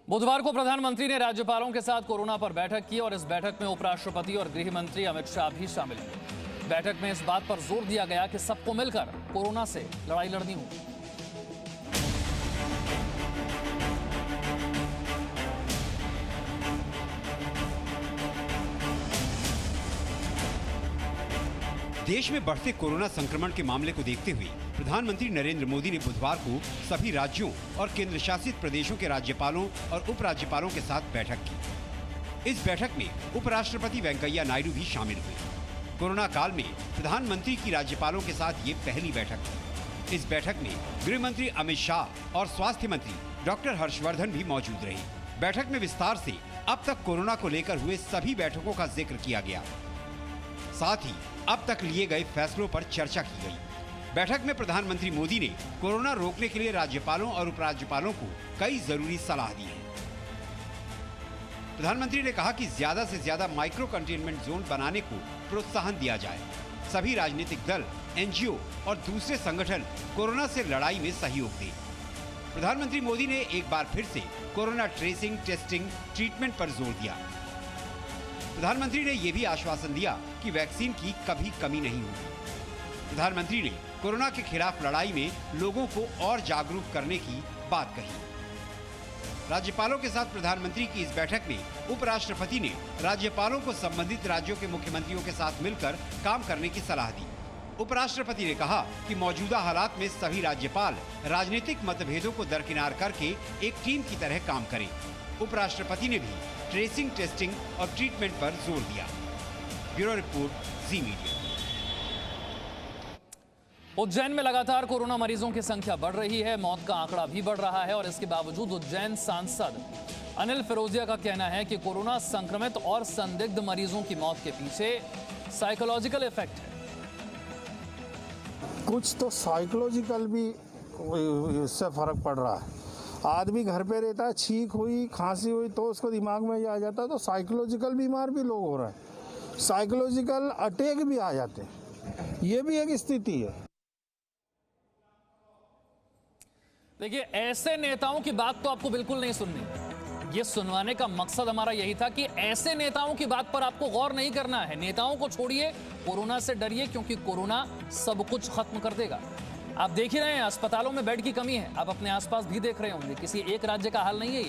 बुधवार को प्रधानमंत्री ने राज्यपालों के साथ कोरोना पर बैठक की और इस बैठक में उपराष्ट्रपति और गृह मंत्री अमित शाह भी शामिल हुए। बैठक में इस बात पर जोर दिया गया कि सबको मिलकर कोरोना से लड़ाई लड़नी होगी। देश में बढ़ते कोरोना संक्रमण के मामले को देखते हुए प्रधानमंत्री नरेंद्र मोदी ने बुधवार को सभी राज्यों और केंद्र शासित प्रदेशों के राज्यपालों और उपराज्यपालों के साथ बैठक की। इस बैठक में उपराष्ट्रपति वेंकैया नायडू भी शामिल हुए। कोरोना काल में प्रधानमंत्री की राज्यपालों के साथ ये पहली बैठक थी। इस बैठक में गृह मंत्री अमित शाह और स्वास्थ्य मंत्री डॉक्टर हर्षवर्धन भी मौजूद रहे। बैठक में विस्तार से अब तक कोरोना को लेकर हुए सभी बैठकों का जिक्र किया गया। साथ ही अब तक लिए गए फैसलों पर चर्चा की गई। बैठक में प्रधानमंत्री मोदी ने कोरोना रोकने के लिए राज्यपालों और उपराज्यपालों को कई जरूरी सलाह दी है। प्रधानमंत्री ने कहा कि ज्यादा से ज्यादा माइक्रो कंटेनमेंट जोन बनाने को प्रोत्साहन दिया जाए। सभी राजनीतिक दल, एनजीओ और दूसरे संगठन कोरोना से लड़ाई में सहयोग दें। प्रधानमंत्री मोदी ने एक बार फिर से कोरोना ट्रेसिंग, टेस्टिंग, ट्रीटमेंट पर जोर दिया। प्रधानमंत्री ने यह भी आश्वासन दिया कि वैक्सीन की कभी कमी नहीं होगी। प्रधानमंत्री ने कोरोना के खिलाफ लड़ाई में लोगों को और जागरूक करने की बात कही। राज्यपालों के साथ प्रधानमंत्री की इस बैठक में उपराष्ट्रपति ने राज्यपालों को संबंधित राज्यों के मुख्यमंत्रियों के साथ मिलकर काम करने की सलाह दी। उपराष्ट्रपति ने कहा कि मौजूदा हालात में सभी राज्यपाल राजनीतिक मतभेदों को दरकिनार करके एक टीम की तरह काम करें। उपराष्ट्रपति ने भी ट्रेसिंग, टेस्टिंग और ट्रीटमेंट पर जोर दिया। ब्यूरो रिपोर्ट, जी मीडिया। उज्जैन में लगातार कोरोना मरीजों की संख्या बढ़ रही है। मौत का आंकड़ा भी बढ़ रहा है और इसके बावजूद उज्जैन सांसद अनिल फिरोजिया का कहना है कि कोरोना संक्रमित और संदिग्ध मरीजों की मौत के पीछे साइकोलॉजिकल इफेक्ट है। कुछ तो साइकोलॉजिकल भी इससे फर्क पड़ रहा है। आदमी घर पे रहता है, छींक हुई, खांसी हुई तो उसको दिमाग में ये आ जाता है, तो साइकोलॉजिकल बीमार भी लोग हो रहे हैं। साइकोलॉजिकल अटैक भी आ जाते हैं। ये भी एक स्थिति है। देखिए, ऐसे नेताओं की बात तो आपको बिल्कुल नहीं सुननी। ये सुनवाने का मकसद हमारा यही था कि ऐसे नेताओं की बात पर आपको गौर नहीं करना है। नेताओं को छोड़िए, कोरोना से डरिए, क्योंकि कोरोना सब कुछ खत्म कर देगा। आप देख ही रहे हैं, अस्पतालों में बेड की कमी है। आप अपने आसपास भी देख रहे होंगे। किसी एक राज्य का हाल नहीं है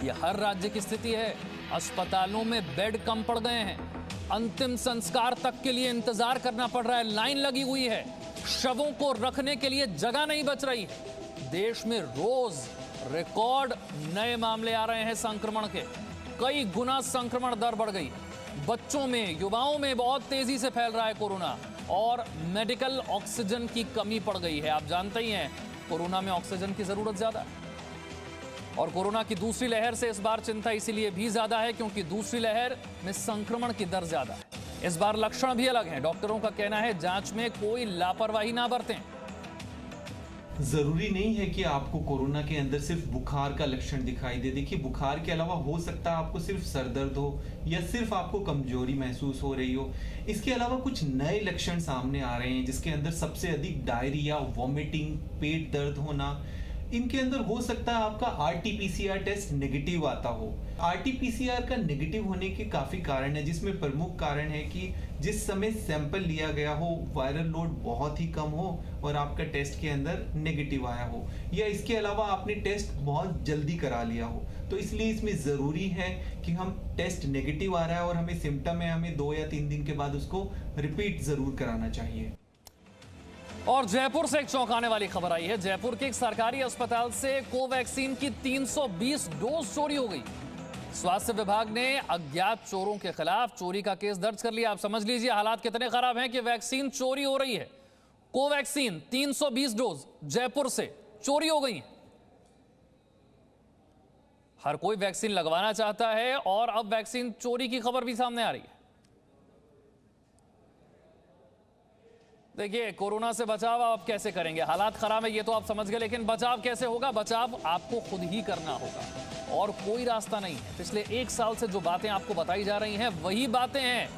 ये हर राज्य की स्थिति है। अस्पतालों में बेड कम पड़ गए हैं। अंतिम संस्कार तक के लिए इंतजार करना पड़ रहा है। लाइन लगी हुई है। शवों को रखने के लिए जगह नहीं बच रही है। देश में रोज रिकॉर्ड नए मामले आ रहे हैं संक्रमण के। कई गुना संक्रमण दर बढ़ गई। बच्चों में, युवाओं में बहुत तेजी से फैल रहा है कोरोना और मेडिकल ऑक्सीजन की कमी पड़ गई है। आप जानते ही हैं, कोरोना में ऑक्सीजन की जरूरत ज्यादा है और कोरोना की दूसरी लहर से इस बार चिंता इसीलिए भी ज्यादा है क्योंकि दूसरी लहर में संक्रमण की दर ज्यादा है। इस बार लक्षण भी अलग हैं। डॉक्टरों का कहना है जांच में कोई लापरवाही ना बरतें। जरूरी नहीं है कि आपको कोरोना के अंदर सिर्फ बुखार का लक्षण दिखाई दे। देखिए, बुखार के अलावा हो सकता है आपको सिर्फ सर दर्द हो या सिर्फ आपको कमजोरी महसूस हो रही हो। इसके अलावा कुछ नए लक्षण सामने आ रहे हैं जिसके अंदर सबसे अधिक डायरिया, वॉमिटिंग, पेट दर्द होना। इनके अंदर हो सकता है आपका RT-PCR टेस्ट नेगेटिव आता हो। RT-PCR का नेगेटिव होने के काफी कारण है, जिसमें प्रमुख कारण है कि जिस समय सैंपल लिया गया हो वायरल लोड बहुत ही कम हो और आपका टेस्ट के अंदर नेगेटिव आया हो, या इसके अलावा आपने टेस्ट बहुत जल्दी करा लिया हो। तो इसलिए इसमें जरूरी है कि हम टेस्ट नेगेटिव आ रहा है और हमें सिम्टम है, हमें 2 या 3 दिन के बाद उसको रिपीट जरूर कराना चाहिए। और जयपुर से एक चौंकाने वाली खबर आई है। जयपुर के एक सरकारी अस्पताल से कोवैक्सीन की 320 डोज चोरी हो गई। स्वास्थ्य विभाग ने अज्ञात चोरों के खिलाफ चोरी का केस दर्ज कर लिया। आप समझ लीजिए हालात कितने खराब हैं कि वैक्सीन चोरी हो रही है। कोवैक्सीन 320 डोज जयपुर से चोरी हो गई। हर कोई वैक्सीन लगवाना चाहता है और अब वैक्सीन चोरी की खबर भी सामने आ रही है। देखिए, कोरोना से बचाव आप कैसे करेंगे? हालात खराब है ये तो आप समझ गए, लेकिन बचाव कैसे होगा? बचाव आपको खुद ही करना होगा और कोई रास्ता नहीं है। पिछले 1 साल से जो बातें आपको बताई जा रही हैं वही बातें हैं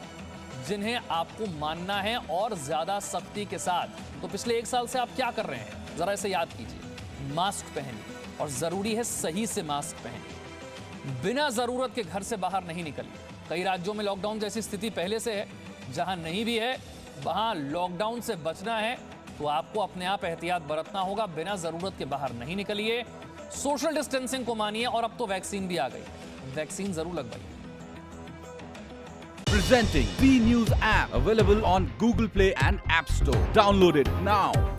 जिन्हें आपको मानना है और ज्यादा सख्ती के साथ। तो पिछले 1 साल से आप क्या कर रहे हैं, जरा इसे याद कीजिए। मास्क पहनिए, और जरूरी है सही से मास्क पहनिए। बिना जरूरत के घर से बाहर नहीं निकलिए। कई राज्यों में लॉकडाउन जैसी स्थिति पहले से है, जहां नहीं भी है वहां लॉकडाउन से बचना है तो आपको अपने आप एहतियात बरतना होगा। बिना जरूरत के बाहर नहीं निकलिए, सोशल डिस्टेंसिंग को मानिए, और अब तो वैक्सीन भी आ गई, वैक्सीन जरूर लगवाइए। Presenting B News app, available on Google Play and App Store. Download it now.